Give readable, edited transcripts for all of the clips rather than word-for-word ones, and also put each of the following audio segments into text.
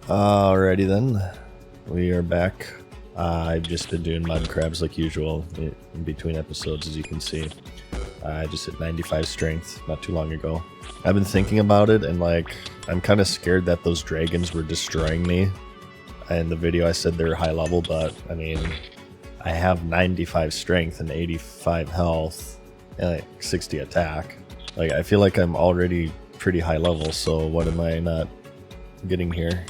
Alrighty then, we are back. I've just been doing mud crabs like usual in between episodes, as you can see. I just hit 95 strength not too long ago. I've been thinking about it, and I'm kind of scared that those dragons were destroying me. In the video I said they were high level, but I mean, I have 95 strength and 85 health and 60 attack. I feel like I'm already pretty high level, so what am I not getting here?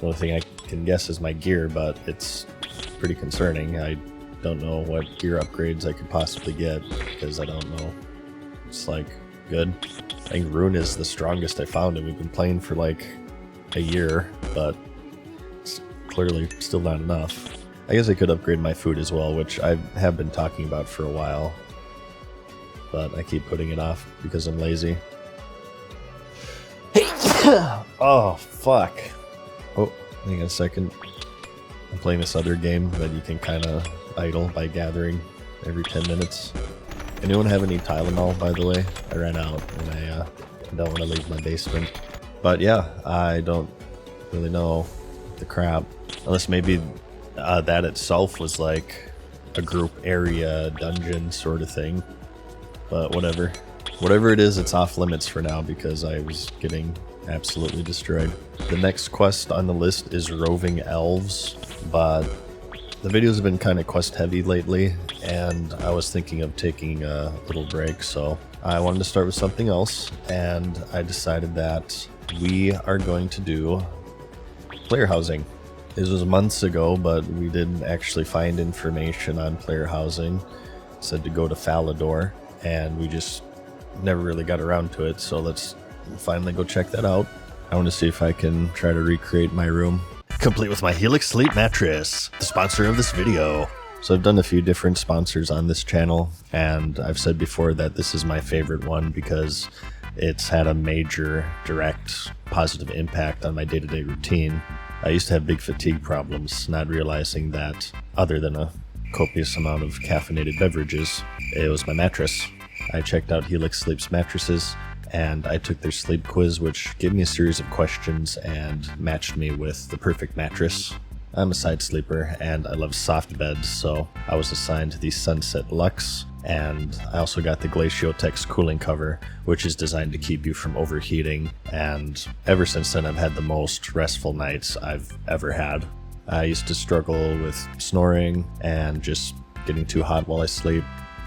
The only thing I can guess is my gear, but it's pretty concerning. I don't know what gear upgrades I could possibly get because I don't know. It's good. I think Rune is the strongest I found, and we've been playing for a year, but it's clearly still not enough. I guess I could upgrade my food as well, which I have been talking about for a while, but I keep putting it off because I'm lazy. Oh, fuck. Oh, hang on a second. I'm playing this other game that you can kind of idle by gathering every 10 minutes. Anyone have any Tylenol, by the way? I ran out and I don't want to leave my basement. But yeah, I don't really know the crap. Unless maybe that itself was like a group area dungeon sort of thing. But whatever. Whatever it is, it's off limits for now because I was getting absolutely destroyed. The next quest on the list is Roving Elves, but the videos have been kind of quest heavy lately, and I was thinking of taking a little break, so I wanted to start with something else, and I decided that we are going to do player housing. This was months ago, but we didn't actually find information on player housing. It said to go to Falador, and we just never really got around to it, so let's finally go check that out. I want to see if I can try to recreate my room, complete with my Helix Sleep mattress, the sponsor of this video. So I've done a few different sponsors on this channel, and I've said before that this is my favorite one because it's had a major direct positive impact on my day-to-day routine. I used to have big fatigue problems, not realizing that other than a copious amount of caffeinated beverages, it was my mattress. I checked out Helix Sleep's mattresses, and I took their sleep quiz, which gave me a series of questions and matched me with the perfect mattress. I'm a side sleeper, and I love soft beds, so I was assigned the Sunset Luxe, and I also got the Glaciotex cooling cover, which is designed to keep you from overheating, and ever since then I've had the most restful nights I've ever had. I used to struggle with snoring and just getting too hot while I sleep.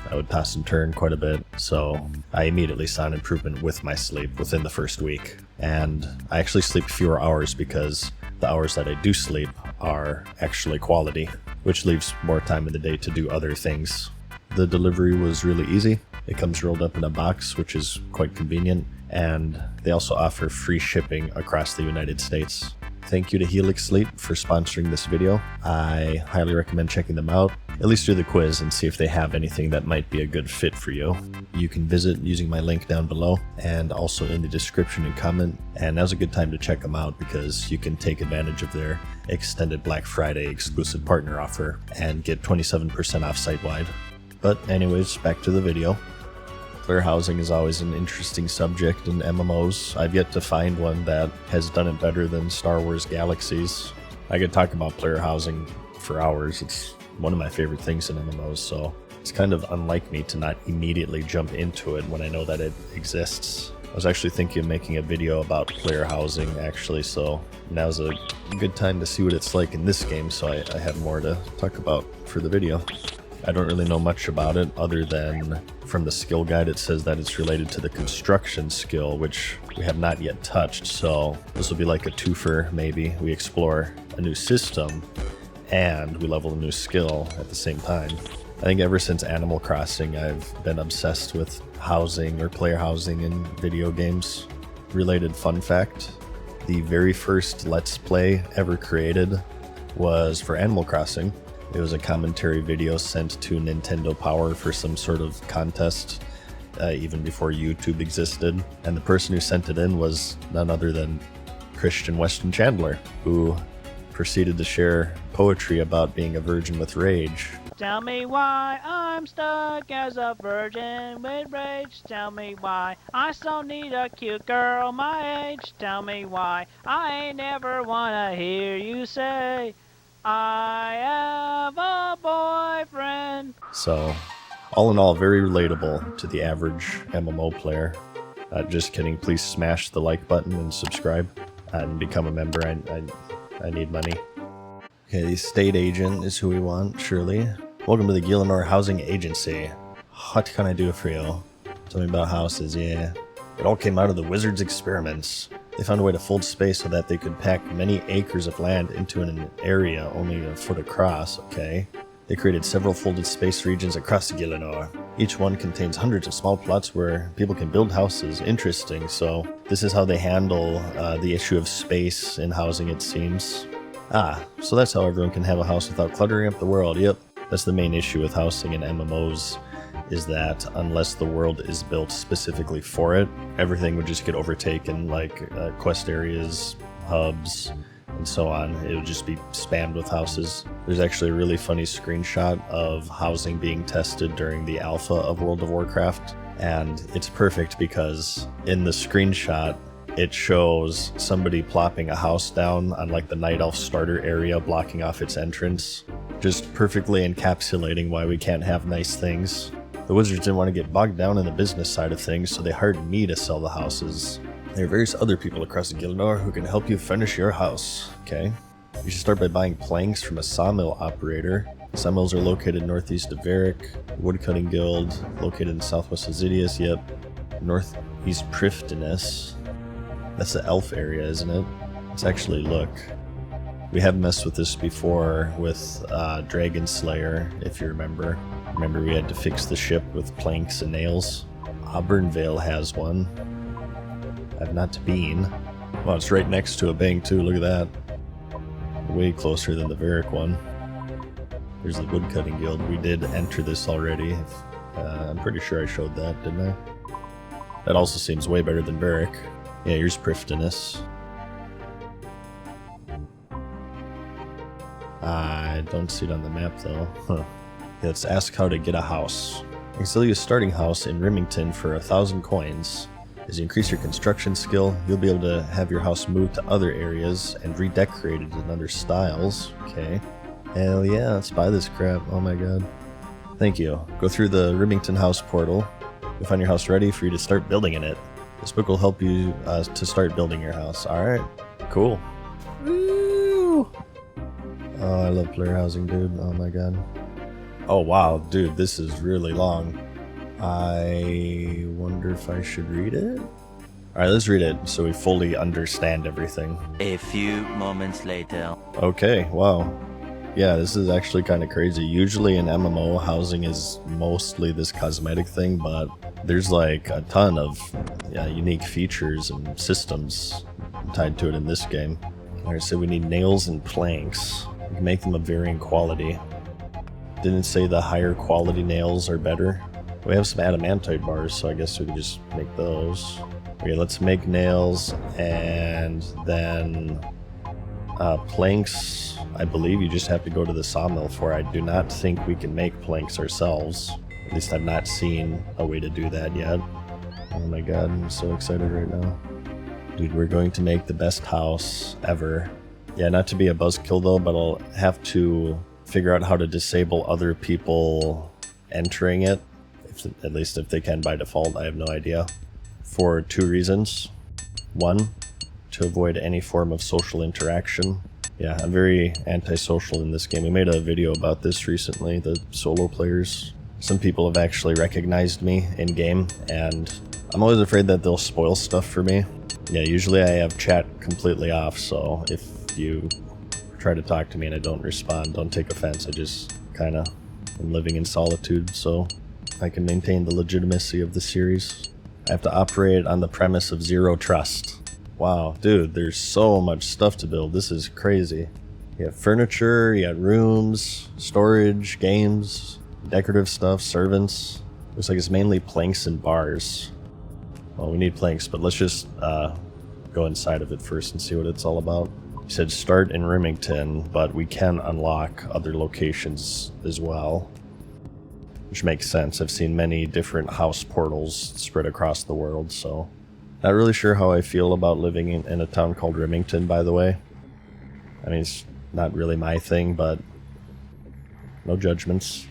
I would toss and turn quite a bit, so I immediately saw an improvement with my sleep within the first week. And I actually sleep fewer hours because the hours that I do sleep are actually quality, which leaves more time in the day to do other things. The delivery was really easy. It comes rolled up in a box, which is quite convenient, and they also offer free shipping across the United States. Thank you to Helix Sleep for sponsoring this video. I highly recommend checking them out. At least do the quiz and see if they have anything that might be a good fit for you. You can visit using my link down below and also in the description and comment. And now's a good time to check them out because you can take advantage of their extended Black Friday exclusive partner offer and get 27% off site-wide. But anyways, back to the video. Player housing is always an interesting subject in MMOs. I've yet to find one that has done it better than Star Wars Galaxies. I could talk about player housing for hours. It's one of my favorite things in MMOs, so it's kind of unlike me to not immediately jump into it when I know that it exists. I was actually thinking of making a video about player housing, actually, so now's a good time to see what it's like in this game, so I have more to talk about for the video. I don't really know much about it other than from the skill guide it says that it's related to the construction skill, which we have not yet touched, so this will be like a twofer maybe. We explore a new system and we level a new skill at the same time. I think ever since Animal Crossing I've been obsessed with housing or player housing in video games. Related fun fact, the very first Let's Play ever created was for Animal Crossing. It was a commentary video sent to Nintendo Power for some sort of contest, even before YouTube existed. And the person who sent it in was none other than Christian Weston Chandler, who proceeded to share poetry about being a virgin with rage. Tell me why I'm stuck as a virgin with rage. Tell me why I still need a cute girl my age. Tell me why I ain't never wanna hear you say I have a boyfriend. So, all in all, very relatable to the average MMO player. Just kidding, please smash the like button and subscribe and become a member. I need money. Okay, the estate agent is who we want, surely. Welcome to the Gielinor Housing Agency. What can I do for you? Tell me about houses, yeah. It all came out of the wizard's experiments. They found a way to fold space so that they could pack many acres of land into an area only a foot across, okay? They created several folded space regions across Gielinor. Each one contains hundreds of small plots where people can build houses. Interesting, so this is how they handle the issue of space in housing, it seems. Ah, so that's how everyone can have a house without cluttering up the world. Yep, that's the main issue with housing in MMOs, is that unless the world is built specifically for it, everything would just get overtaken, like quest areas, hubs, and so on. It would just be spammed with houses. There's actually a really funny screenshot of housing being tested during the alpha of World of Warcraft, and it's perfect because in the screenshot, it shows somebody plopping a house down on like the Night Elf starter area, blocking off its entrance, just perfectly encapsulating why we can't have nice things. The wizards didn't want to get bogged down in the business side of things, so they hired me to sell the houses. There are various other people across Gielinor who can help you furnish your house, okay? You should start by buying planks from a sawmill operator. Sawmills are located northeast of Varric. Woodcutting Guild, located in southwest of Zidius, yep. Northeast Prifdinus. That's the elf area, isn't it? Let's actually look. We have messed with this before with Dragon Slayer, if you remember. Remember we had to fix the ship with planks and nails? Auburnvale has one. I've not been. Well, it's right next to a bank too, look at that. Way closer than the Varric one. There's the Woodcutting Guild. We did enter this already. I'm pretty sure I showed that, didn't I? That also seems way better than Varric. Yeah, here's Prifdinus. I don't see it on the map though. Huh. Let's ask how to get a house. You can sell you a starting house in Rimington for 1,000 coins. As you increase your construction skill, you'll be able to have your house moved to other areas and redecorated in other styles. Okay. Hell yeah, let's buy this crap. Oh my god. Thank you. Go through the Rimington House portal. You'll find your house ready for you to start building in it. This book will help you to start building your house. Alright, cool. Woo! Oh, I love player housing, dude. Oh my god. Oh wow, dude, this is really long. I wonder if I should read it? Alright, let's read it so we fully understand everything. A few moments later. Okay, wow. Yeah, this is actually kind of crazy. Usually in MMO, housing is mostly this cosmetic thing, but there's like a ton of unique features and systems tied to it in this game. Alright, so we need nails and planks. We can make them of varying quality. Didn't say the higher quality nails are better. We have some adamantite bars, so I guess we can just make those. Okay, let's make nails, and then planks, I believe you just have to go to the sawmill for. I do not think we can make planks ourselves. At least I've not seen a way to do that yet. Oh my god, I'm so excited right now. Dude, we're going to make the best house ever. Yeah, not to be a buzzkill though, but I'll have to figure out how to disable other people entering it. At least if they can by default, I have no idea. For two reasons. One, to avoid any form of social interaction. Yeah, I'm very antisocial in this game. We made a video about this recently, the solo players. Some people have actually recognized me in-game, and I'm always afraid that they'll spoil stuff for me. Yeah, usually I have chat completely off, so if you try to talk to me and I don't respond, don't take offense. I just kinda am living in solitude, so I can maintain the legitimacy of the series. I have to operate on the premise of zero trust. Wow, dude, there's so much stuff to build. This is crazy. You have furniture, you got rooms, storage, games, decorative stuff, servants. Looks like it's mainly planks and bars. Well, we need planks, but let's just go inside of it first and see what it's all about. You said start in Remington, but we can unlock other locations as well. Which makes sense. I've seen many different house portals spread across the world, so... Not really sure how I feel about living in a town called Remington, by the way. I mean, it's not really my thing, but... No judgments.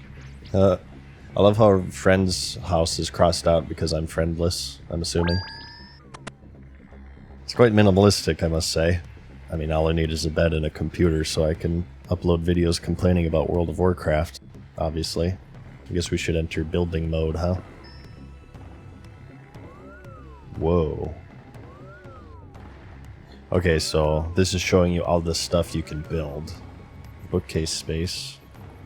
I love how our friend's house is crossed out because I'm friendless, I'm assuming. It's quite minimalistic, I must say. I mean, all I need is a bed and a computer so I can upload videos complaining about World of Warcraft, obviously. I guess we should enter building mode, huh? Whoa. Okay, so this is showing you all the stuff you can build. Bookcase space.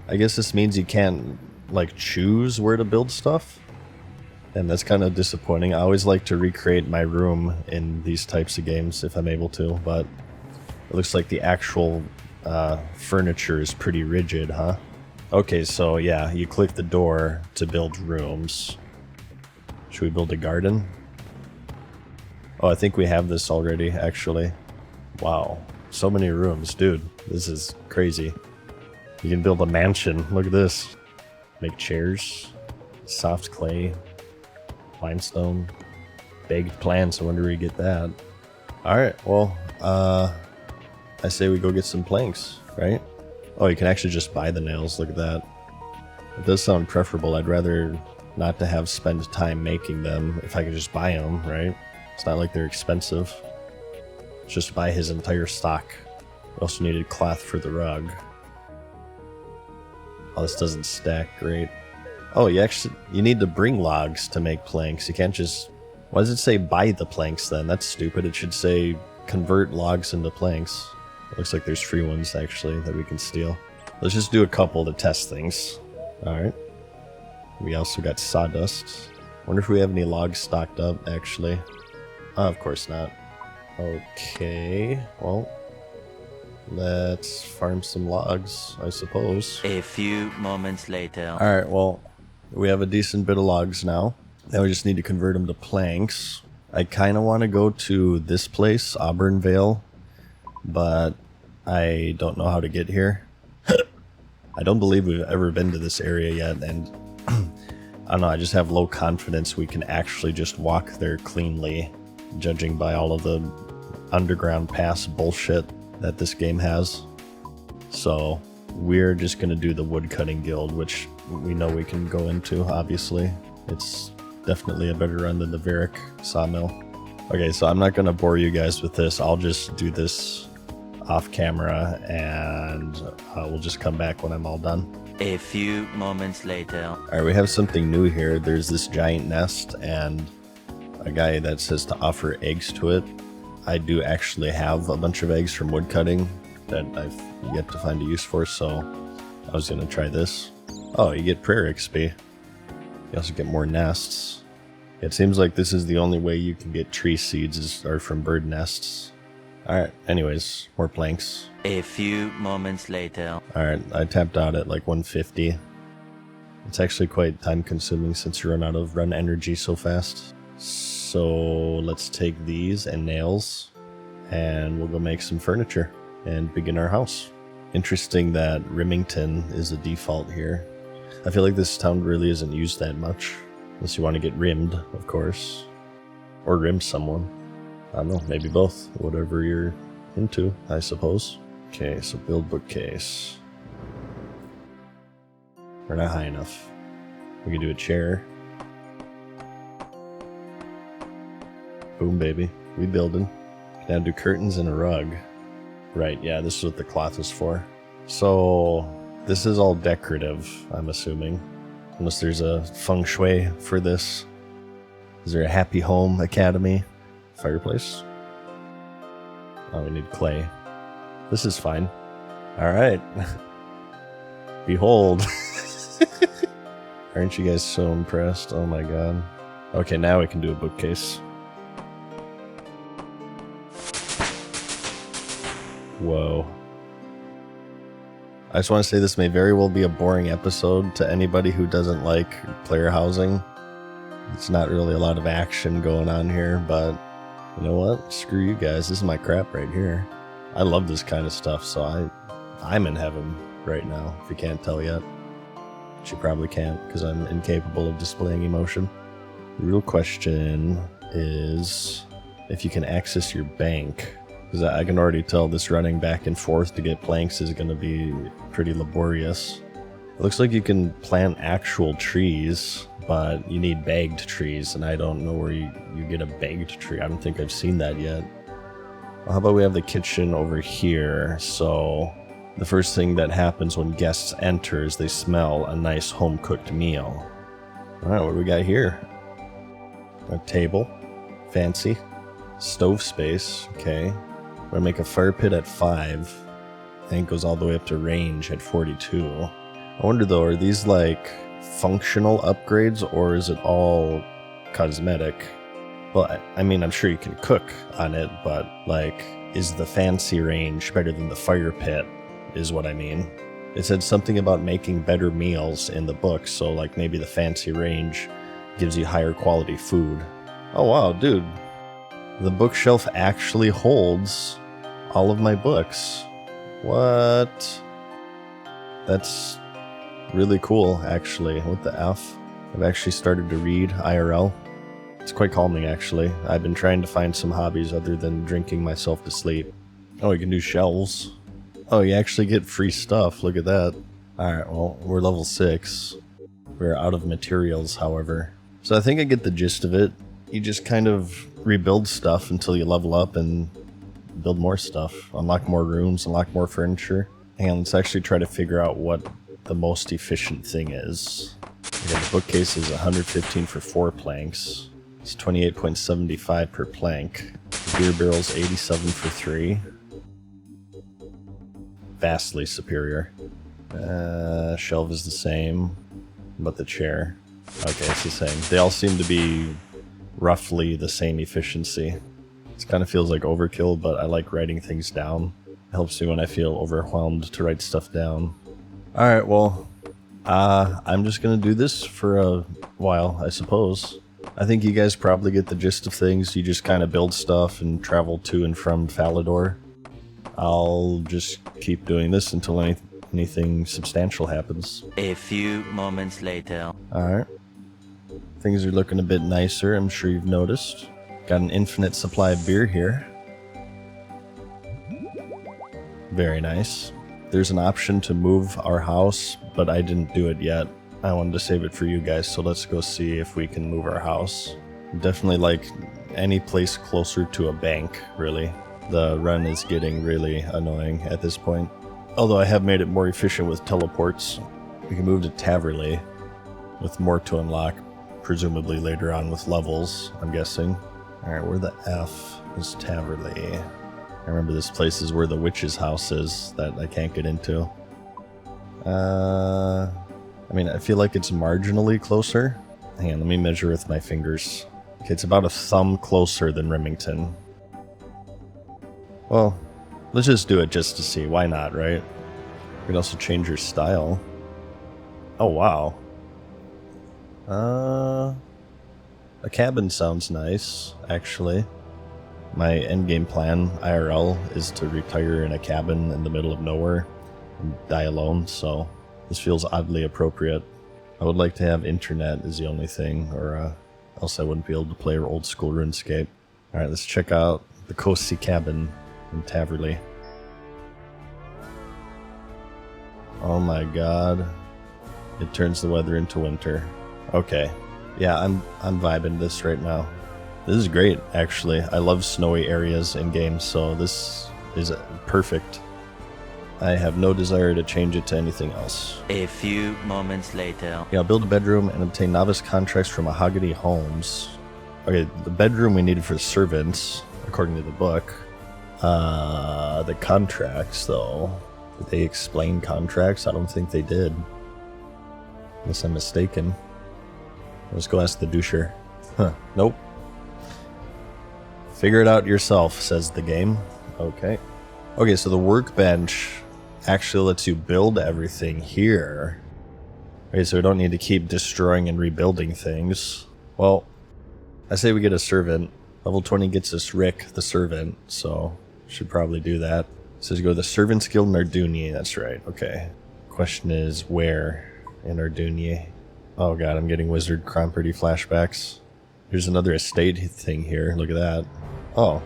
I guess this means you can't, like, choose where to build stuff? And that's kind of disappointing. I always like to recreate my room in these types of games if I'm able to, but it looks like the actual furniture is pretty rigid, huh? Okay, so yeah, you click the door to build rooms. Should we build a garden? Oh, I think we have this already, actually. Wow, so many rooms. Dude, this is crazy. You can build a mansion. Look at this. Make chairs. Soft clay. Limestone. Baked plants. I wonder where you get that. Alright, well, I say we go get some planks, right? Oh, you can actually just buy the nails. Look at that. It does sound preferable. I'd rather not to have spend time making them if I could just buy them, right? It's not like they're expensive. Just buy his entire stock. We also needed cloth for the rug. Oh, this doesn't stack. Great. Oh, you need to bring logs to make planks. You can't just... Why does it say buy the planks then? That's stupid. It should say convert logs into planks. It looks like there's free ones, actually, that we can steal. Let's just do a couple to test things. Alright. We also got sawdust. Wonder if we have any logs stocked up, actually. Of course not. Okay, well, let's farm some logs, I suppose. A few moments later. Alright, well, we have a decent bit of logs now. Now we just need to convert them to planks. I kind of want to go to this place, Auburn Vale, but I don't know how to get here. I don't believe we've ever been to this area yet, and I don't know, I just have low confidence we can actually just walk there cleanly, judging by all of the underground pass bullshit that this game has. So we're just gonna do the woodcutting guild, which we know we can go into, obviously. It's definitely a better run than the Varick sawmill. Okay, so I'm not gonna bore you guys with this. I'll just do this off camera and we'll just come back when I'm all done. A few moments later. Alright, we have something new here. There's this giant nest and a guy that says to offer eggs to it. I do actually have a bunch of eggs from woodcutting that I've yet to find a use for, so I was gonna try this. Oh, you get prayer XP. You also get more nests. It seems like this is the only way you can get tree seeds are from bird nests. Alright, anyways, more planks. A few moments later. Alright, I tapped out at like 150. It's actually quite time consuming since you run out of run energy so fast. So let's take these and nails and we'll go make some furniture and begin our house. Interesting that Remington is the default here. I feel like this town really isn't used that much. Unless you want to get rimmed, of course. Or rim someone. I don't know, maybe both. Whatever you're into, I suppose. Okay, so build bookcase. We're not high enough. We can do a chair. Boom, baby. We building. Now do curtains and a rug. Right, yeah, this is what the cloth is for. So, this is all decorative, I'm assuming. Unless there's a feng shui for this. Is there a happy home academy? Fireplace? Oh, we need clay. This is fine. Alright. Behold. Aren't you guys so impressed? Oh my god. Okay, now we can do a bookcase. Whoa. I just want to say this may very well be a boring episode to anybody who doesn't like player housing. It's not really a lot of action going on here, but you know what? Screw you guys. This is my crap right here. I love this kind of stuff, so I'm in heaven right now, if you can't tell yet. Which you probably can't, because I'm incapable of displaying emotion. The real question is if you can access your bank. Because I can already tell this running back and forth to get planks is going to be pretty laborious. It looks like you can plant actual trees, but you need bagged trees, and I don't know where you get a bagged tree. I don't think I've seen that yet. Well, how about we have the kitchen over here? So the first thing that happens when guests enter is they smell a nice home-cooked meal. Alright, what do we got here? A table. Fancy. Stove space. Okay. We're gonna make a fire pit at 5. I think it goes all the way up to range at 42. I wonder though, are these like functional upgrades or is it all cosmetic? Well, I mean, I'm sure you can cook on it, but like, is the fancy range better than the fire pit, is what I mean. It said something about making better meals in the book, so like maybe the fancy range gives you higher quality food. Oh wow, dude. The bookshelf actually holds all of my books. What? That's really cool, actually. What the F? I've actually started to read IRL. It's quite calming, actually. I've been trying to find some hobbies other than drinking myself to sleep. Oh, you can do shelves. Oh, you actually get free stuff. Look at that. Alright, well, we're level 6. We're out of materials, however. So I think I get the gist of it. You just kind of rebuild stuff until you level up and build more stuff. Unlock more rooms, unlock more furniture. And let's actually try to figure out what the most efficient thing is. Again, the bookcase is 115 for 4 planks. It's 28.75 per plank. The beer barrel's 87 for 3. Vastly superior. Shelf is the same, but the chair. Okay, it's the same. They all seem to be roughly the same efficiency. It kind of feels like overkill, but I like writing things down. It helps me when I feel overwhelmed to write stuff down. Alright, well, I'm just gonna do this for a while, I suppose. I think you guys probably get the gist of things. You just kind of build stuff and travel to and from Falador. I'll just keep doing this until anything substantial happens. A few moments later. Alright. Things are looking a bit nicer, I'm sure you've noticed. Got an infinite supply of beer here. Very nice. There's an option to move our house, but I didn't do it yet. I wanted to save it for you guys, so let's go see if we can move our house. Definitely like any place closer to a bank, really. The run is getting really annoying at this point. Although I have made it more efficient with teleports. We can move to Taverley with more to unlock, presumably later on with levels, I'm guessing. Alright, where the F is Taverley? I remember this place is where the witch's house is that I can't get into. I mean, I feel like it's marginally closer. Hang on, let me measure with my fingers. Okay, it's about a thumb closer than Remington. Well, let's just do it just to see. Why not, right? We can also change your style. Oh, wow. A cabin sounds nice, actually. My endgame plan, IRL, is to retire in a cabin in the middle of nowhere and die alone, so this feels oddly appropriate. I would like to have internet is the only thing, or else I wouldn't be able to play old school RuneScape. Alright, let's check out the cozy cabin in Taverley. Oh my god. It turns the weather into winter. Okay. Yeah, I'm vibing this right now. This is great, actually. I love snowy areas in games, so this is perfect. I have no desire to change it to anything else. A few moments later. Yeah, build a bedroom and obtain novice contracts from Mahogany Homes. Okay, the bedroom we needed for servants, according to the book. The contracts, though. Did they explain contracts? I don't think they did. Unless I'm mistaken. Let's go ask the doucher. Huh, nope. Figure it out yourself, says the game. Okay. Okay, so the workbench actually lets you build everything here. Okay, so we don't need to keep destroying and rebuilding things. Well, I say we get a servant. Level 20 gets us Rick, the servant, so should probably do that. says go to the Servants Guild in Ardunia. That's right. Okay. Question is where in Ardunia? Oh god, I'm getting Wizard Property flashbacks. Here's another estate thing here. Look at that. Oh.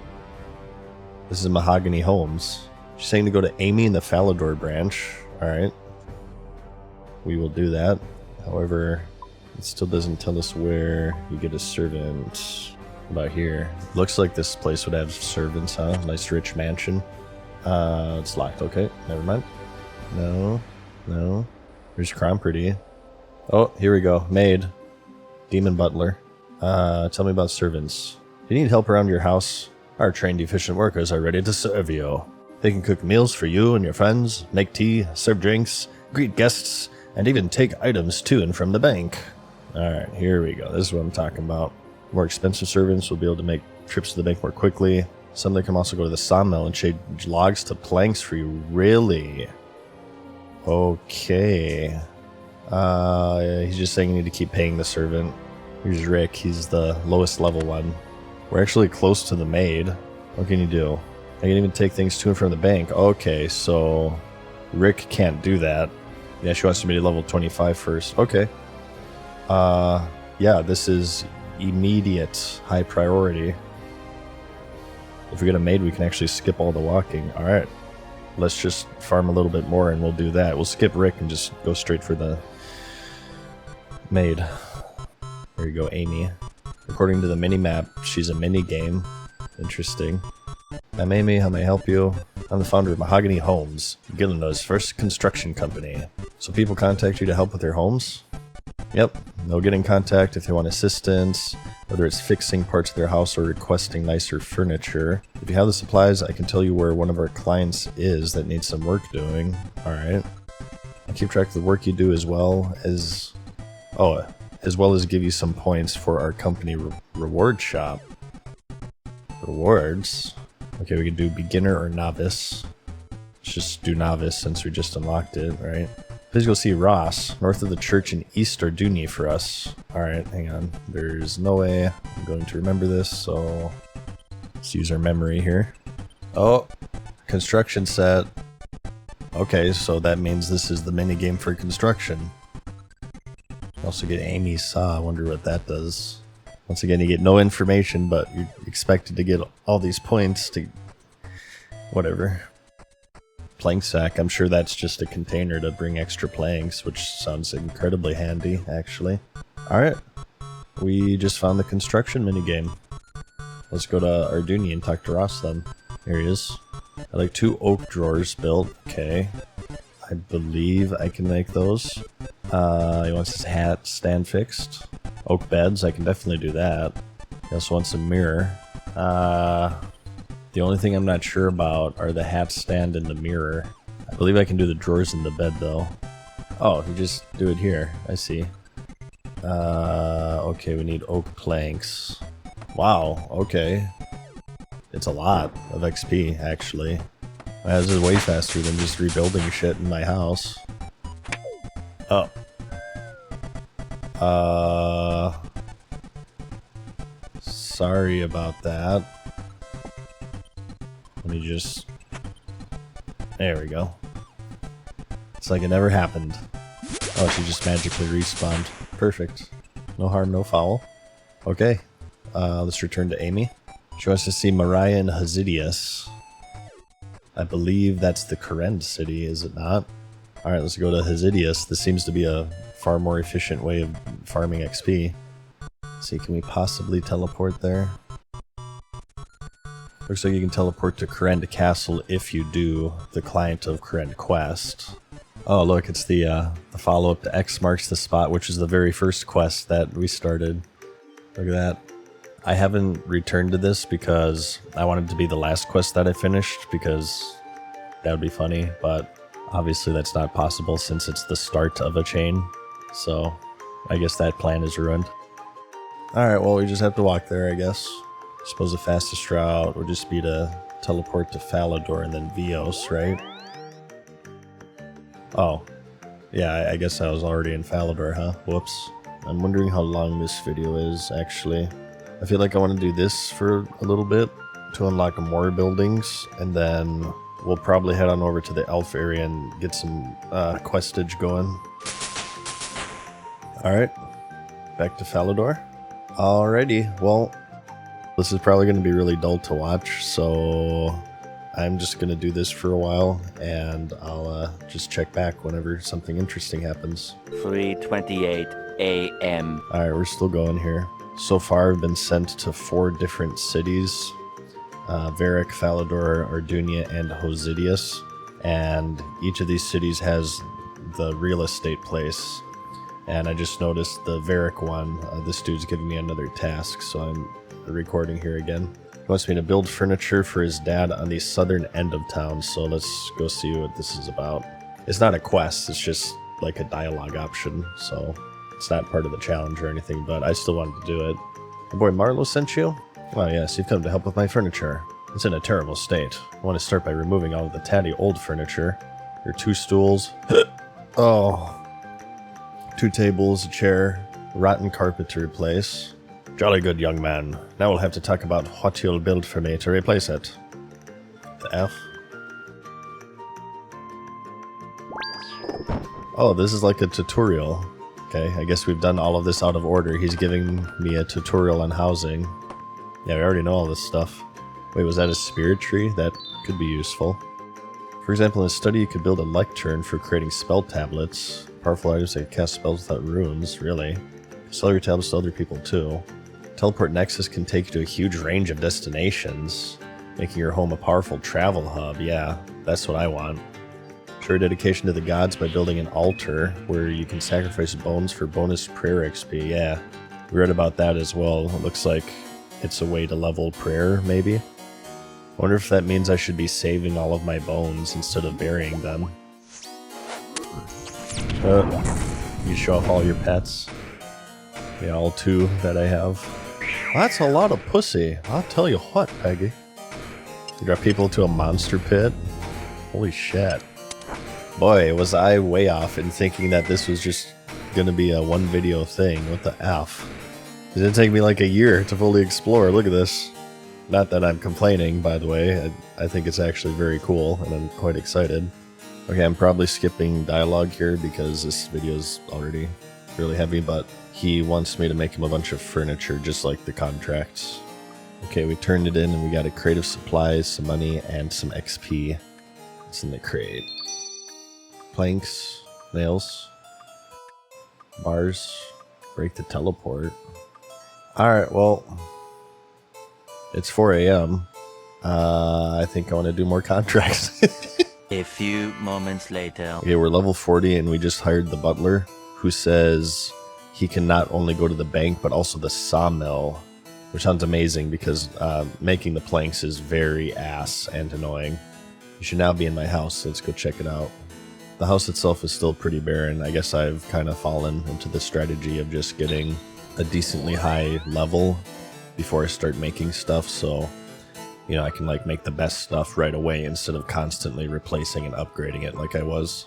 This is Mahogany Homes. She's saying to go to Amy in the Falador branch. Alright. We will do that. However, it still doesn't tell us where you get a servant. About here. Looks like this place would have servants, huh? Nice rich mansion. It's locked. Okay, never mind. No. No. Here's Cromperty. Oh, here we go. Maid. Demon Butler. Tell me about servants. If you need help around your house, our trained efficient workers are ready to serve you. They can cook meals for you and your friends, make tea, serve drinks, greet guests, and even take items to and from the bank. Alright, here we go. This is what I'm talking about. More expensive servants will be able to make trips to the bank more quickly. Some of them can also go to the sawmill and change logs to planks for you. Really? Okay. He's just saying you need to keep paying the servant. Here's Rick. He's the lowest level one. We're actually close to the maid. What can you do? I can even take things to and from the bank. Okay, so Rick can't do that. Yeah, she wants to be to level 25 first. Okay. Yeah, this is immediate high priority. If we get a maid, we can actually skip all the walking. Alright. Let's just farm a little bit more and we'll do that. We'll skip Rick and just go straight for the maid. There you go, Amy. According to the mini-map, she's a mini-game. Interesting. I'm Amy, how may I help you? I'm the founder of Mahogany Homes, Gillendo's first construction company. So people contact you to help with their homes? Yep, they'll get in contact if they want assistance, whether it's fixing parts of their house or requesting nicer furniture. If you have the supplies, I can tell you where one of our clients is that needs some work doing. Alright. I'll keep track of the work you do as well as give you some points for our company reward shop. Rewards? Okay, we can do beginner or novice. Let's just do novice since we just unlocked it, right? Please go see Ross, north of the church in East Arduni for us. Alright, hang on. There's no way I'm going to remember this, so let's use our memory here. Oh, construction set. Okay, so that means this is the minigame for construction. Also get Amy's saw, I wonder what that does. Once again, you get no information, but you're expected to get all these points to... whatever. Plank sack, I'm sure that's just a container to bring extra planks, which sounds incredibly handy, actually. Alright, we just found the construction minigame. Let's go to Arduni and talk to Ross then. Here he is. I like 2 oak drawers built, okay. I believe I can make those. He wants his hat stand fixed. Oak beds, I can definitely do that. He also wants a mirror. The only thing I'm not sure about are the hat stand and the mirror. I believe I can do the drawers in the bed though. Oh, you just do it here. I see. Okay, we need oak planks. Wow, okay. It's a lot of XP, actually. This is way faster than just rebuilding shit in my house. Oh. Sorry about that. Let me just... There we go. It's like it never happened. Oh, she just magically respawned. Perfect. No harm, no foul. Okay. Let's return to Amy. She wants to see Mariah and Hasidius. I believe that's the Korend city, is it not? Alright, let's go to Hasidius. This seems to be a far more efficient way of farming XP. Let's see, can we possibly teleport there? Looks like you can teleport to Korend Castle if you do the Client of Korend quest. Oh look, it's the follow-up to X Marks the Spot, which is the very first quest that we started. Look at that. I haven't returned to this because I wanted to be the last quest that I finished, because that would be funny, but obviously that's not possible since it's the start of a chain, so I guess that plan is ruined. Alright, well we just have to walk there, I guess. I suppose the fastest route would just be to teleport to Falador and then Vios, right? Oh. Yeah, I guess I was already in Falador, huh? Whoops. I'm wondering how long this video is, actually. I feel like I want to do this for a little bit to unlock more buildings, and then we'll probably head on over to the elf area and get some questage going. Alright, back to Falador. Alrighty, well, this is probably going to be really dull to watch, so I'm just going to do this for a while, and I'll just check back whenever something interesting happens. 3:28 a.m. Alright, we're still going here. So far, I've been sent to 4 different cities. Varric, Falador, Ardunia, and Hosidius. And each of these cities has the real estate place. And I just noticed the Varric one, this dude's giving me another task, so I'm recording here again. He wants me to build furniture for his dad on the southern end of town, so let's go see what this is about. It's not a quest, it's just like a dialogue option, so it's not part of the challenge or anything, but I still wanted to do it. My boy Marlo sent you? Well, yes, you've come to help with my furniture. It's in a terrible state. I want to start by removing all of the tatty old furniture. There are 2 stools. Oh. 2 tables, a chair, rotten carpet to replace. Jolly good, young man. Now we'll have to talk about what you'll build for me to replace it. The F? Oh, this is like a tutorial. Okay, I guess we've done all of this out of order. He's giving me a tutorial on housing. Yeah, we already know all this stuff. Wait, was that a spirit tree? That could be useful. For example, in a study you could build a lectern for creating spell tablets. Powerful items that cast spells without runes, really. Sell your tablets to other people too. Teleport Nexus can take you to a huge range of destinations, making your home a powerful travel hub. Yeah, that's what I want. Show your dedication to the gods by building an altar where you can sacrifice bones for bonus prayer XP. Yeah, we read about that as well. It looks like it's a way to level prayer, maybe. I wonder if that means I should be saving all of my bones instead of burying them. You show off all your pets. Yeah, all 2 that I have. That's a lot of pussy. I'll tell you what, Peggy. You got people to a monster pit? Holy shit. Boy, was I way off in thinking that this was just gonna be a 1 video thing. What the F? It didn't take me like a year to fully explore. Look at this. Not that I'm complaining, by the way. I think it's actually very cool, and I'm quite excited. Okay, I'm probably skipping dialogue here because this video is already really heavy, but he wants me to make him a bunch of furniture, just like the contracts. Okay, we turned it in, and we got a crate of supplies, some money, and some XP. What's in the crate? Planks, nails, bars, break the teleport. Alright, well, it's 4 a.m. I think I want to do more contracts. A few moments later. Okay, we're level 40 and we just hired the butler who says he can not only go to the bank but also the sawmill, which sounds amazing because making the planks is very ass and annoying. You should now be in my house, so let's go check it out. The house itself is still pretty barren. I guess I've kind of fallen into the strategy of just getting a decently high level before I start making stuff, so you know, I can like make the best stuff right away instead of constantly replacing and upgrading it like I was.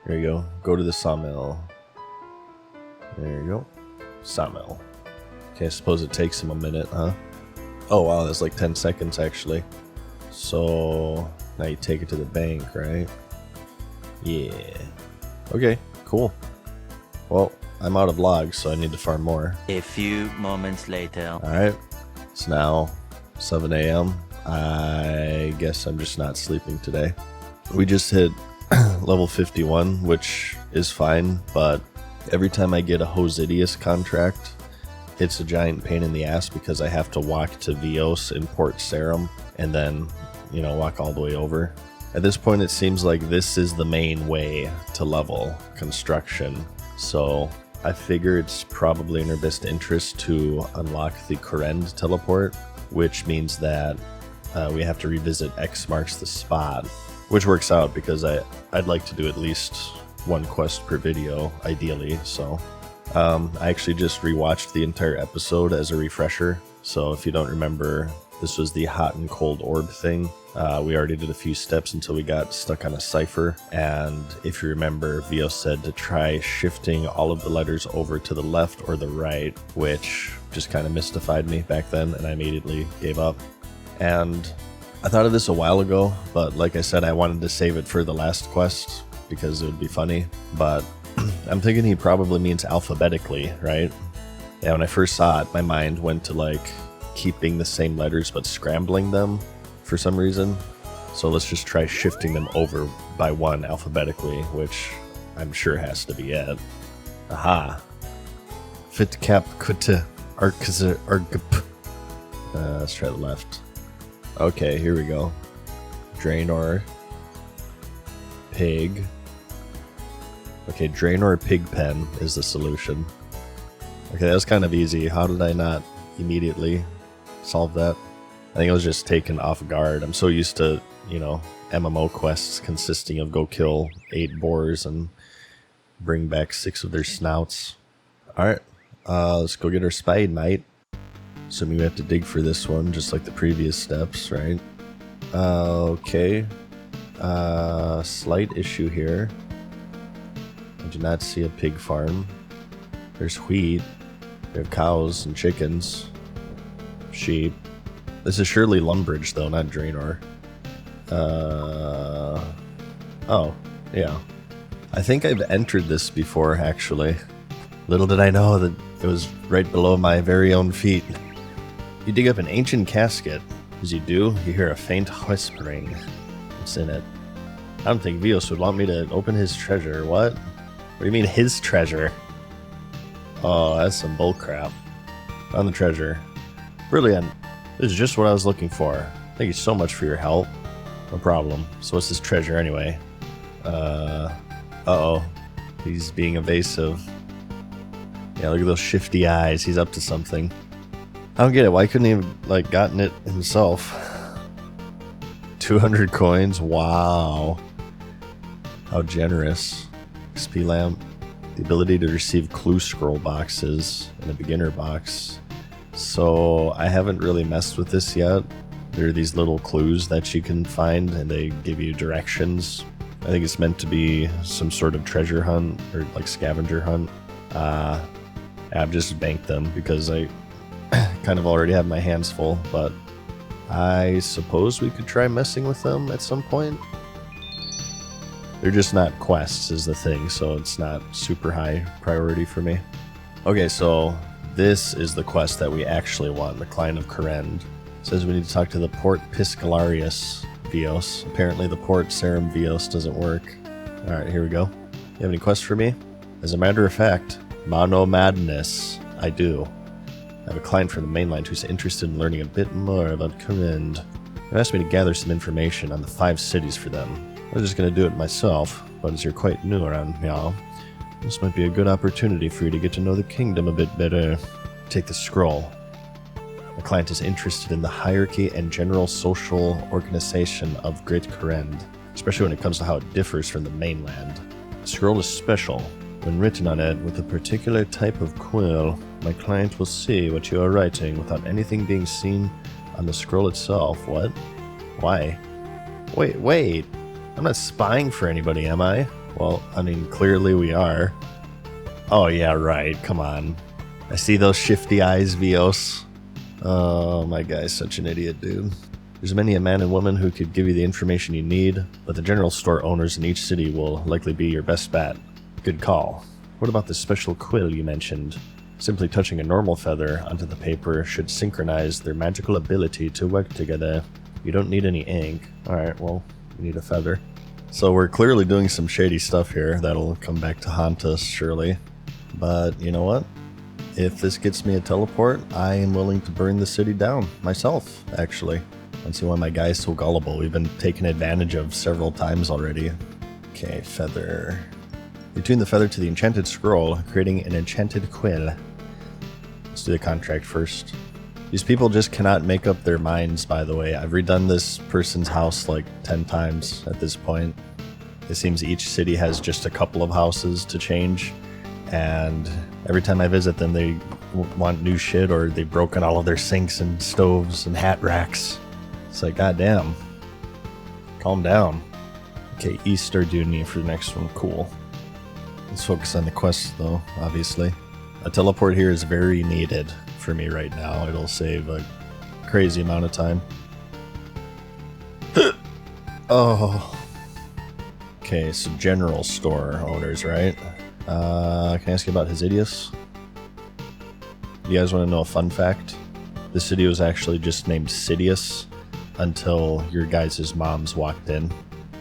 There you go. Go to the sawmill. There you go. Sawmill. Okay, I suppose it takes him a minute, huh? Oh wow, that's like 10 seconds actually. So now you take it to the bank, right? Yeah. Okay, cool. Well, I'm out of logs, so I need to farm more. A few moments later. Alright, it's now 7 a.m. I guess I'm just not sleeping today. We just hit level 51, which is fine, but every time I get a Hosidius contract, it's a giant pain in the ass because I have to walk to Vios in Port Sarum and then, you know, walk all the way over. At this point, it seems like this is the main way to level construction, so I figure it's probably in our best interest to unlock the Korend teleport, which means that we have to revisit X marks the spot, which works out because I'd like to do at least 1 quest per video, ideally. So I actually just rewatched the entire episode as a refresher. So if you don't remember, this was the hot and cold orb thing. We already did a few steps until we got stuck on a cipher, and if you remember, Vio said to try shifting all of the letters over to the left or the right, which just kind of mystified me back then, and I immediately gave up. And I thought of this a while ago, but like I said, I wanted to save it for the last quest because it would be funny. But I'm thinking he probably means alphabetically, right? Yeah, when I first saw it, my mind went to like keeping the same letters but scrambling them for some reason. So let's just try shifting them over by one alphabetically, which I'm sure has to be it. Aha. Fit cap kutte argp. Let's try the left. Okay, here we go. Draenor. Pig. Okay, Draenor Pigpen is the solution. Okay, that was kind of easy. How did I not immediately solve that? I think I was just taken off guard. I'm so used to, you know, MMO quests consisting of go kill 8 boars and bring back 6 of their snouts. Alright, let's go get our spade, mate. Assuming we have to dig for this one, just like the previous steps, right? Okay. Slight issue here. I do not see a pig farm. There's wheat. We have cows and chickens. Sheep. This is surely Lumbridge, though, not Draenor. Oh, yeah. I think I've entered this before, actually. Little did I know that it was right below my very own feet. You dig up an ancient casket. As you do, you hear a faint whispering. What's in it? I don't think Vios would want me to open his treasure. What? What do you mean, his treasure? Oh, that's some bullcrap. Found the treasure. Brilliant. This is just what I was looking for. Thank you so much for your help. No problem. So what's this treasure anyway? Uh-oh. He's being evasive. Yeah, look at those shifty eyes. He's up to something. I don't get it. Why couldn't he have, like, gotten it himself? 200 coins? Wow. How generous. XP lamp. The ability to receive clue scroll boxes in a beginner box. So I haven't really messed with this yet. There are these little clues that you can find and they give you directions. I think it's meant to be some sort of treasure hunt or like scavenger hunt. I've just banked them because I kind of already have my hands full, but I suppose we could try messing with them at some point. They're just not quests is the thing, so it's not super high priority for me. Okay, so this is the quest that we actually want, the Client of Corrend. It says we need to talk to the Port Piscalarius Vios. Apparently the Port Serum Vios doesn't work. Alright, here we go. You have any quests for me? As a matter of fact, Mono Madness, I do. I have a client from the mainland who's interested in learning a bit more about Corrend. They asked me to gather some information on the 5 cities for them. I was just going to do it myself, but as you're quite new around here, this might be a good opportunity for you to get to know the kingdom a bit better. Take the scroll. The client is interested in the hierarchy and general social organization of Great Corrend, especially when it comes to how it differs from the mainland. The scroll is special. When written on it with a particular type of quill, my client will see what you are writing without anything being seen on the scroll itself. What? Why? Wait. I'm not spying for anybody, am I? Well, I mean, clearly we are. Oh, yeah, right. Come on. I see those shifty eyes, Vios. Oh, my guy's such an idiot, dude. There's many a man and woman who could give you the information you need, but the general store owners in each city will likely be your best bet. Good call. What about the special quill you mentioned? Simply touching a normal feather onto the paper should synchronize their magical ability to work together. You don't need any ink. Alright, well, we need a feather. So we're clearly doing some shady stuff here that'll come back to haunt us, surely. But you know what? If this gets me a teleport, I am willing to burn the city down, myself, actually. I don't see why my guy's so gullible. We've been taken advantage of several times already. Okay, feather. You tune the feather to the enchanted scroll, creating an enchanted quill. Let's do the contract first. These people just cannot make up their minds, by the way. I've redone this person's house like 10 times at this point. It seems each city has just a couple of houses to change, and every time I visit them, they want new shit, or they've broken all of their sinks and stoves and hat racks. It's like, goddamn. Calm down. Okay, Easter Duty for the next one. Cool. Let's focus on the quest, though, obviously. A teleport here is very needed for me right now. It'll save a crazy amount of time. Oh. Okay, so general store owners, right? Can I ask you about Hesidius? You guys want to know a fun fact? The city was actually just named Sidious until your guys' moms walked in.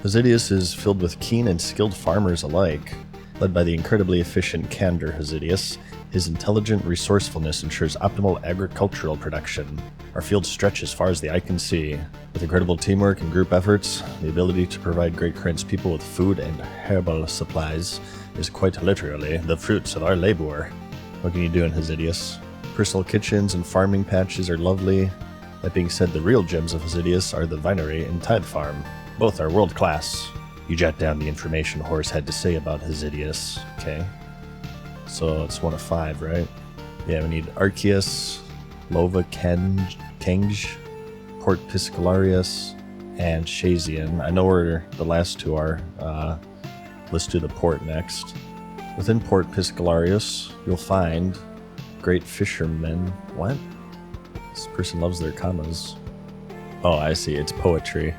Hesidius is filled with keen and skilled farmers alike. Led by the incredibly efficient Candor Hesidius, his intelligent resourcefulness ensures optimal agricultural production. Our fields stretch as far as the eye can see. With incredible teamwork and group efforts, the ability to provide Great Kryn's people with food and herbal supplies is quite literally the fruits of our labor. What can you do in Hesidius? Personal kitchens and farming patches are lovely. That being said, the real gems of Hesidius are the vinery and tithe farm. Both are world class. You jot down the information Horus had to say about Hesidius, okay? So it's 1 of 5, right? Yeah, we need Arceus, Lova Kenge, Port Piscalarius, and Shazian. I know where the last two are. Let's do the port next. Within Port Piscalarius, you'll find Great Fishermen. What? This person loves their commas. Oh, I see. It's poetry.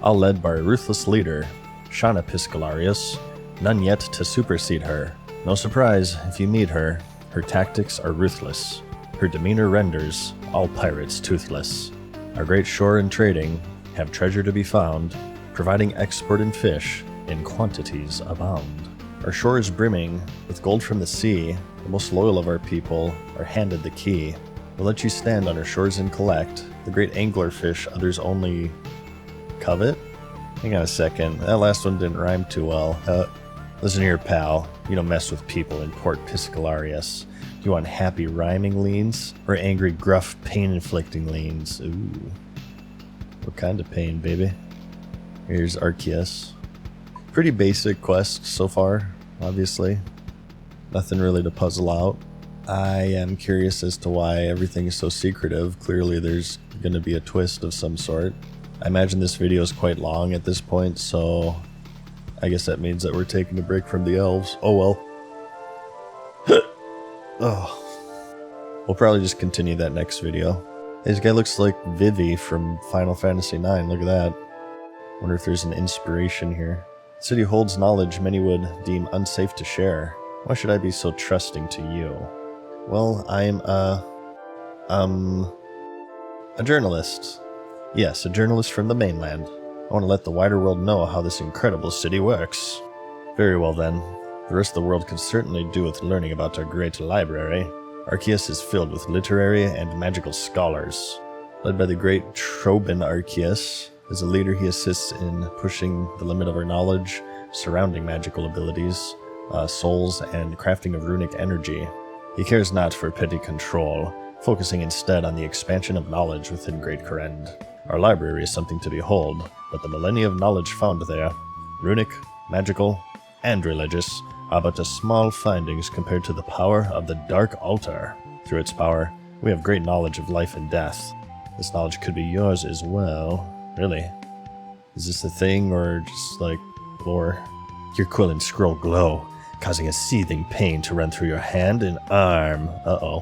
All led by a ruthless leader, Shauna Piscalarius, none yet to supersede her. No surprise if you meet her. Her tactics are ruthless. Her demeanor renders all pirates toothless. Our great shore and trading have treasure to be found, providing export and fish in quantities abound. Our shore is brimming with gold from the sea. The most loyal of our people are handed the key. We'll let you stand on our shores and collect the great anglerfish others only covet. Hang on a second. That last one didn't rhyme too well. Listen here, pal. You don't mess with people in Port Piscalarius. Do you want happy rhyming leans or angry, gruff, pain-inflicting leans? Ooh. What kind of pain, baby? Here's Arceus. Pretty basic quest so far, obviously. Nothing really to puzzle out. I am curious as to why everything is so secretive. Clearly there's going to be a twist of some sort. I imagine this video is quite long at this point, so I guess that means that we're taking a break from the elves. Oh well. Oh. We'll probably just continue that next video. Hey, this guy looks like Vivi from Final Fantasy IX. Look at that. Wonder if there's an inspiration here. The city holds knowledge many would deem unsafe to share. Why should I be so trusting to you? Well, I'm a journalist. Yes, a journalist from the mainland. I want to let the wider world know how this incredible city works. Very well then. The rest of the world can certainly do with learning about our great library. Arceus is filled with literary and magical scholars. Led by the great Trobin Arceus, as a leader he assists in pushing the limit of our knowledge surrounding magical abilities, souls, and crafting of runic energy. He cares not for petty control, focusing instead on the expansion of knowledge within Great Kryn. Our library is something to behold, but the millennia of knowledge found there, runic, magical, and religious, are but as small findings compared to the power of the Dark Altar. Through its power, we have great knowledge of life and death. This knowledge could be yours as well. Really? Is this a thing, or just like lore? Your quill and scroll glow, causing a seething pain to run through your hand and arm. Uh-oh.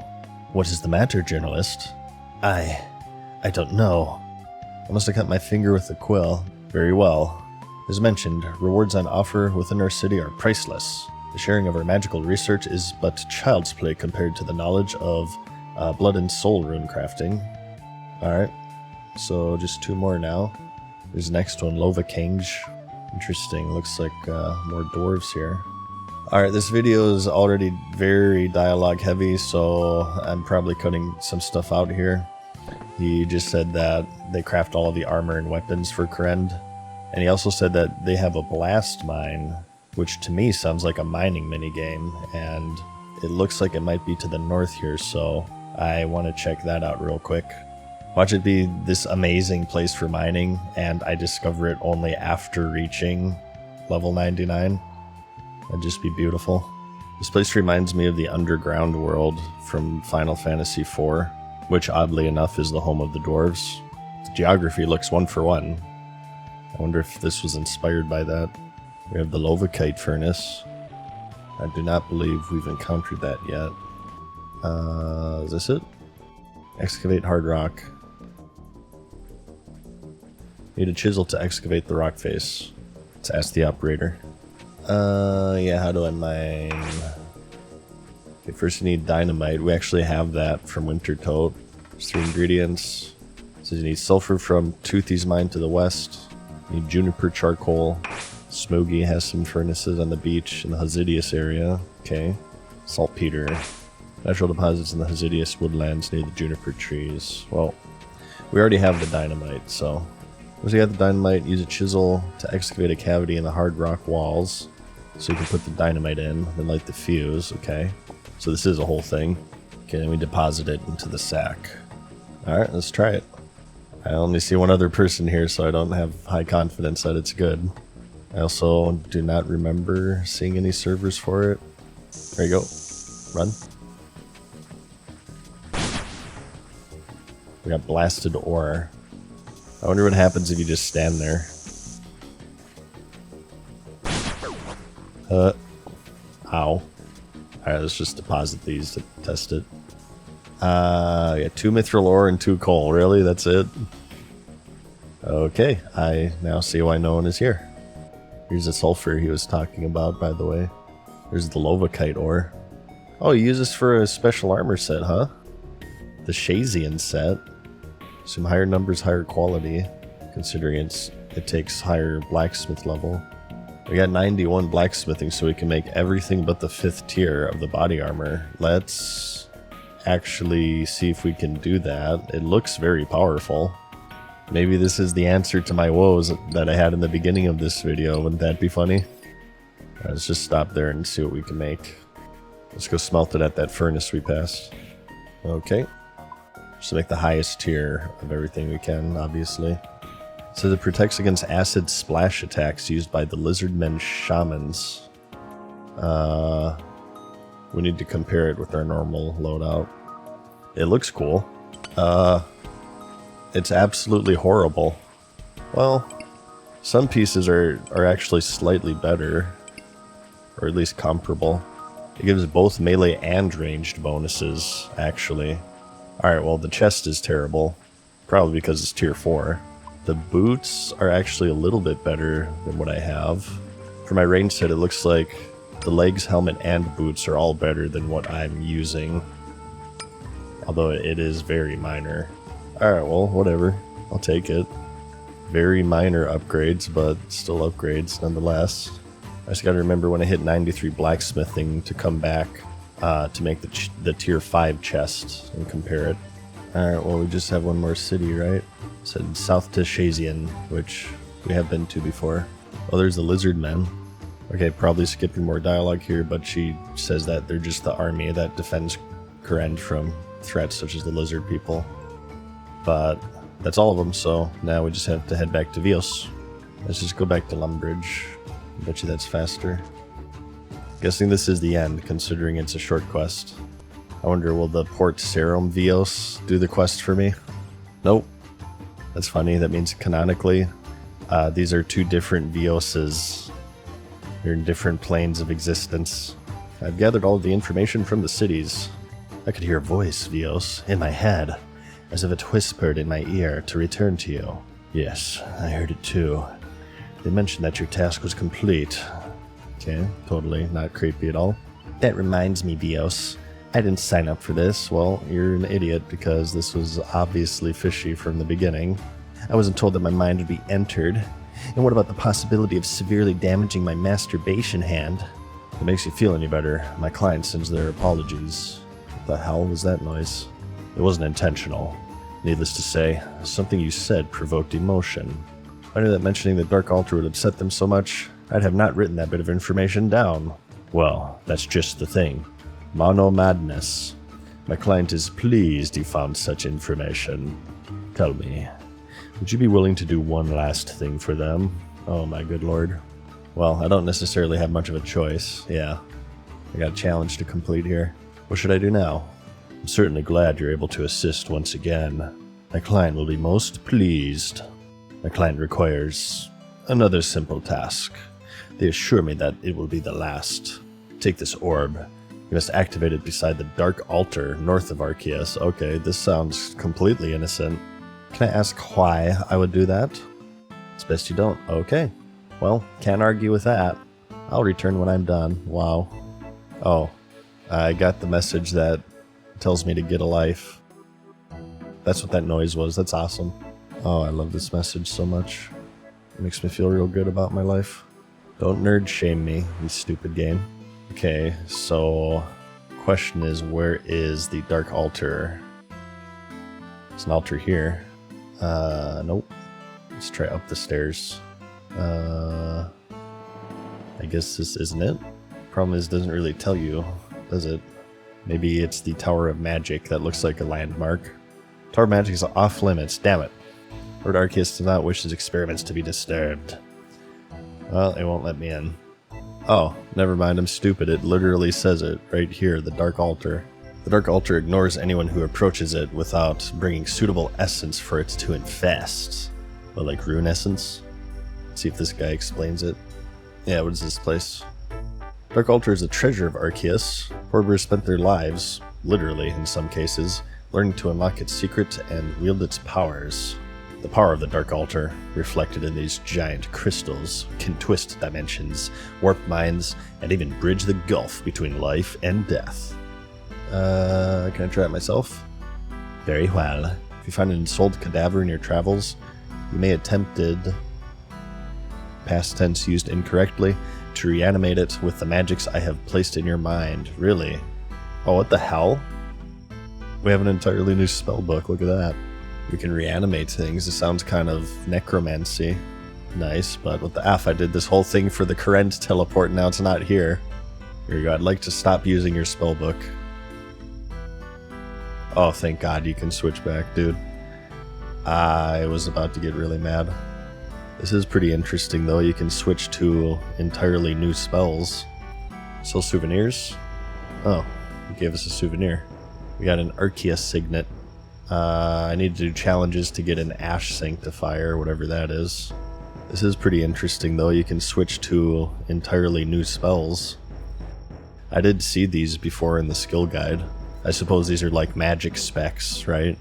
What is the matter, journalist? I don't know. I must have cut my finger with the quill. Very well. As mentioned, rewards on offer within our city are priceless. The sharing of our magical research is but child's play compared to the knowledge of blood and soul rune crafting. Alright, so just 2 more now. There's the next one, Lova Kenge. Interesting, looks like more dwarves here. Alright, this video is already very dialogue heavy, so I'm probably cutting some stuff out here. He just said that they craft all of the armor and weapons for Kryn. And he also said that they have a blast mine, which to me sounds like a mining minigame, and it looks like it might be to the north here, so I want to check that out real quick. Watch it be this amazing place for mining, and I discover it only after reaching level 99. That'd just be beautiful. This place reminds me of the underground world from Final Fantasy IV, which oddly enough is the home of the dwarves. The geography looks 1 for 1. I wonder if this was inspired by that. We have the Lovakite furnace. I do not believe we've encountered that yet. Is this it? Excavate hard rock. Need a chisel to excavate the rock face. Let's ask the operator. Yeah, how do I mine? Okay, first you need dynamite. We actually have that from Winter Tote. There's 3 ingredients. So you need sulfur from Toothy's mine to the west. You need juniper charcoal. Smoggy has some furnaces on the beach in the Hasidius area. Okay. Saltpeter. Natural deposits in the Hasidius woodlands near the juniper trees. Well, we already have the dynamite, so once you got the dynamite, use a chisel to excavate a cavity in the hard rock walls so you can put the dynamite in, then light the fuse. Okay, so this is a whole thing. Okay, then we deposit it into the sack. Alright, let's try it. I only see one other person here, so I don't have high confidence that it's good. I also do not remember seeing any servers for it. There you go. Run. We got blasted ore. I wonder what happens if you just stand there. Ow. Alright, let's just deposit these to test it. Yeah, 2 mithril ore and 2 coal. Really? That's it? Okay, I now see why no one is here. Here's the sulfur he was talking about, by the way. There's the Lovakite ore. Oh, you use this for a special armor set, huh? The Shazian set. Some higher numbers, higher quality, considering it takes higher blacksmith level. We got 91 blacksmithing, so we can make everything but the 5th tier of the body armor. Let's actually see if we can do that. It looks very powerful. Maybe this is the answer to my woes that I had in the beginning of this video. Wouldn't that be funny? Let's just stop there and see what we can make. Let's go smelt it at that furnace we passed. Okay. Just make the highest tier of everything we can, obviously. So it protects against acid splash attacks used by the lizardmen shamans. We need to compare it with our normal loadout. It looks cool. It's absolutely horrible. Well, some pieces are actually slightly better, or at least comparable. It gives both melee and ranged bonuses, actually. Alright, well, the chest is terrible. Probably because it's tier 4. The boots are actually a little bit better than what I have. For my range set, it looks like the legs, helmet, and boots are all better than what I'm using. Although it is very minor. Alright, well, whatever. I'll take it. Very minor upgrades, but still upgrades nonetheless. I just gotta remember when I hit 93 blacksmithing to come back to make the tier 5 chest and compare it. Alright, well, we just have one more city, right? Said south to Shazian, which we have been to before. Oh, there's the lizard men. Okay, probably skipping more dialogue here, but she says that they're just the army that defends Korend from threats such as the lizard people. But that's all of them, so now we just have to head back to Vios. Let's just go back to Lumbridge. I bet you that's faster. Guessing this is the end, considering it's a short quest. I wonder, will the Port Sarum Vios do the quest for me? Nope. That's funny, that means canonically, these are 2 different Vioses. They're in different planes of existence. I've gathered all of the information from the cities. I could hear a voice, Vios, in my head, as if it whispered in my ear to return to you. Yes, I heard it too. They mentioned that your task was complete. Okay, totally not creepy at all. That reminds me, Vios. I didn't sign up for this. Well, you're an idiot because this was obviously fishy from the beginning. I wasn't told that my mind would be entered. And what about the possibility of severely damaging my masturbation hand? If it makes you feel any better, my client sends their apologies. What the hell was that noise? It wasn't intentional. Needless to say, something you said provoked emotion. If I knew that mentioning the Dark Altar would upset them so much, I'd have not written that bit of information down. Well, that's just the thing. Mono madness. My client is pleased you found such information. Tell me, would you be willing to do one last thing for them? Oh my good lord. Well, I don't necessarily have much of a choice. Yeah, I got a challenge to complete here. What should I do now? I'm certainly glad you're able to assist once again. My client will be most pleased. My client requires another simple task. They assure me that it will be the last. Take this orb. You must activate it beside the Dark Altar north of Arceus. Okay, this sounds completely innocent. Can I ask why I would do that? It's best you don't. Okay. Well, can't argue with that. I'll return when I'm done. Wow. Oh, I got the message that tells me to get a life. That's what that noise was. That's awesome. Oh, I love this message so much. It makes me feel real good about my life. Don't nerd shame me, you stupid game. Okay, so question is, where is the dark altar? There's an altar here. Nope. Let's try up the stairs. I guess this isn't it. Problem is, it doesn't really tell you, does it? Maybe it's the Tower of Magic that looks like a landmark. Tower of Magic is off limits, damn it. Lord Arceus does not wish his experiments to be disturbed. Well, it won't let me in. Oh, never mind, I'm stupid. It literally says it right here, the Dark Altar. The Dark Altar ignores anyone who approaches it without bringing suitable essence for it to infest. Well, like rune essence? Let's see if this guy explains it. Yeah, what is this place? Dark Altar is a treasure of Arceus. Horrors spent their lives, literally in some cases, learning to unlock its secret and wield its powers. The power of the Dark Altar, reflected in these giant crystals, can twist dimensions, warp minds, and even bridge the gulf between life and death. Can I try it myself? Very well. If you find an ensouled cadaver in your travels, you may attempted, past tense used incorrectly, to reanimate it with the magics I have placed in your mind. Really? Oh, what the hell? We have an entirely new spell book, look at that. We can reanimate things. It sounds kind of necromancy. Nice, but what the F? I did this whole thing for the current teleport, now it's not here. Here you go, I'd like to stop using your spell book. Oh, thank God you can switch back, dude. I was about to get really mad. This is pretty interesting, though. You can switch to entirely new spells. Still souvenirs? Oh, he gave us a souvenir. We got an Arceus signet. I need to do challenges to get an Ash Sanctifier, whatever that is. This is pretty interesting, though. You can switch to entirely new spells. I did see these before in the skill guide. I suppose these are like magic specs, right?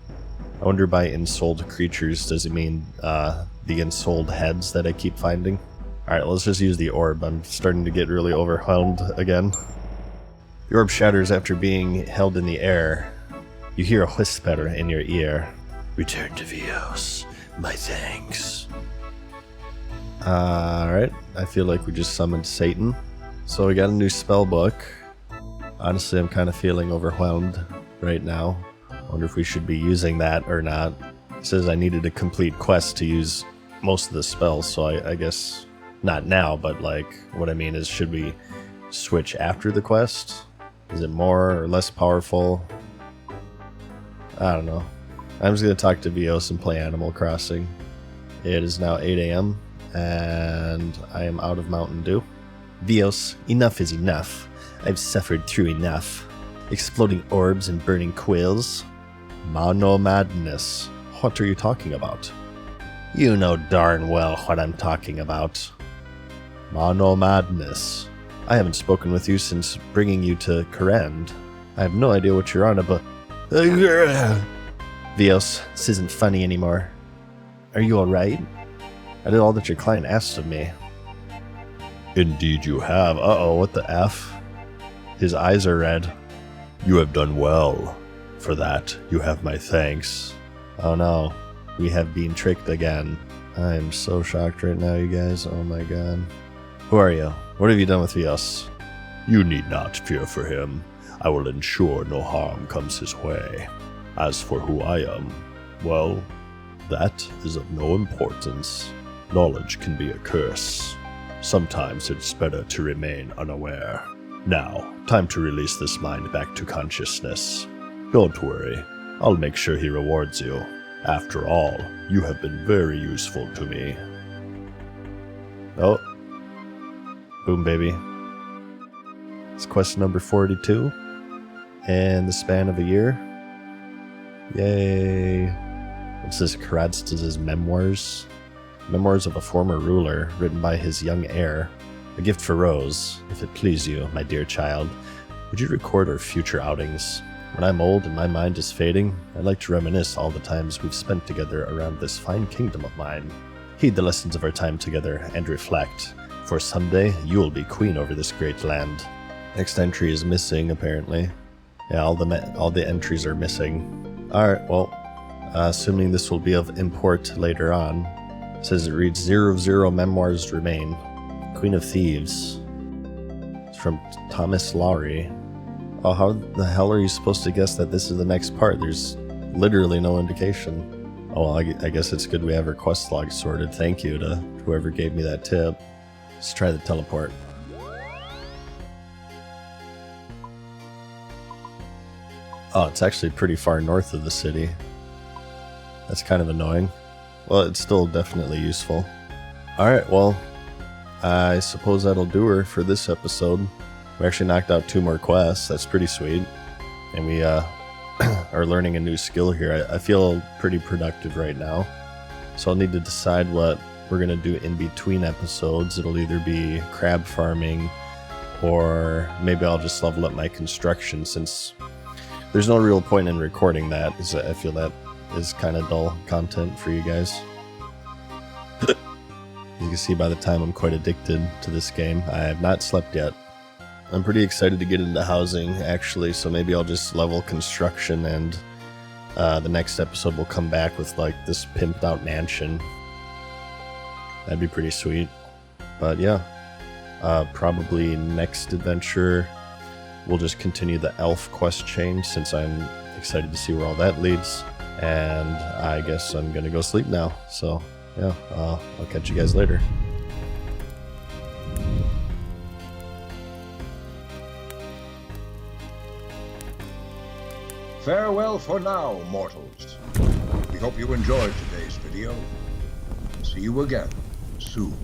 I wonder by ensouled creatures, does it mean the ensouled heads that I keep finding? Alright, let's just use the orb. I'm starting to get really overwhelmed again. The orb shatters after being held in the air. You hear a whisper in your ear. Return to Vios. My thanks. Alright, I feel like we just summoned Satan. So we got a new spell book. Honestly, I'm kind of feeling overwhelmed right now. I wonder if we should be using that or not. It says I needed a complete quest to use most of the spells, so I guess not now, but like, what I mean is, should we switch after the quest? Is it more or less powerful? I don't know. I'm just going to talk to Vios and play Animal Crossing. It is now 8 a.m. and I am out of Mountain Dew. Vios, enough is enough. I've suffered through enough. Exploding orbs and burning quills. Mono madness. What are you talking about? You know darn well what I'm talking about. Mono madness. I haven't spoken with you since bringing you to Korend. I have no idea what you're on about. Vios, this isn't funny anymore. Are you alright? I did all that your client asked of me. Indeed you have. Uh-oh, what the F? His eyes are red. You have done well. For that, you have my thanks. Oh no, we have been tricked again. I am so shocked right now, you guys. Oh my god. Who are you? What have you done with Vios? You need not fear for him. I will ensure no harm comes his way. As for who I am, well, that is of no importance. Knowledge can be a curse. Sometimes it's better to remain unaware. Now, time to release this mind back to consciousness. Don't worry, I'll make sure he rewards you. After all, you have been very useful to me. Oh. Boom, baby. It's quest number 42. And the span of a year. Yay. What's this? Karad's memoirs? Memoirs of a former ruler, written by his young heir. A gift for Rose. If it please you, my dear child, would you record our future outings? When I'm old and my mind is fading, I'd like to reminisce all the times we've spent together around this fine kingdom of mine. Heed the lessons of our time together and reflect, for someday you will be queen over this great land. Next entry is missing, apparently. Yeah, all the entries are missing. Alright, well, assuming this will be of import later on. It says it reads 00 memoirs remain. Queen of Thieves. It's from Thomas Lowry. Oh, how the hell are you supposed to guess that this is the next part? There's literally no indication. Oh, well, I guess it's good we have our quest log sorted. Thank you to whoever gave me that tip. Let's try the teleport. Oh, it's actually pretty far north of the city. That's kind of annoying. Well, it's still definitely useful. Alright, well, I suppose that'll do her for this episode. We actually knocked out 2 more quests. That's pretty sweet. And we are learning a new skill here. I feel pretty productive right now. So I'll need to decide what we're going to do in between episodes. It'll either be crab farming, or maybe I'll just level up my construction, since there's no real point in recording that, because I feel that is kind of dull content for you guys. You can see by the time I'm quite addicted to this game. I have not slept yet. I'm pretty excited to get into housing, actually, so maybe I'll just level construction, and the next episode will come back with like this pimped out mansion. That'd be pretty sweet. But yeah, probably next adventure we'll just continue the elf quest chain, since I'm excited to see where all that leads. And I guess I'm gonna go sleep now. So yeah, I'll catch you guys later. Farewell for now, mortals. We hope you enjoyed today's video. See you again soon.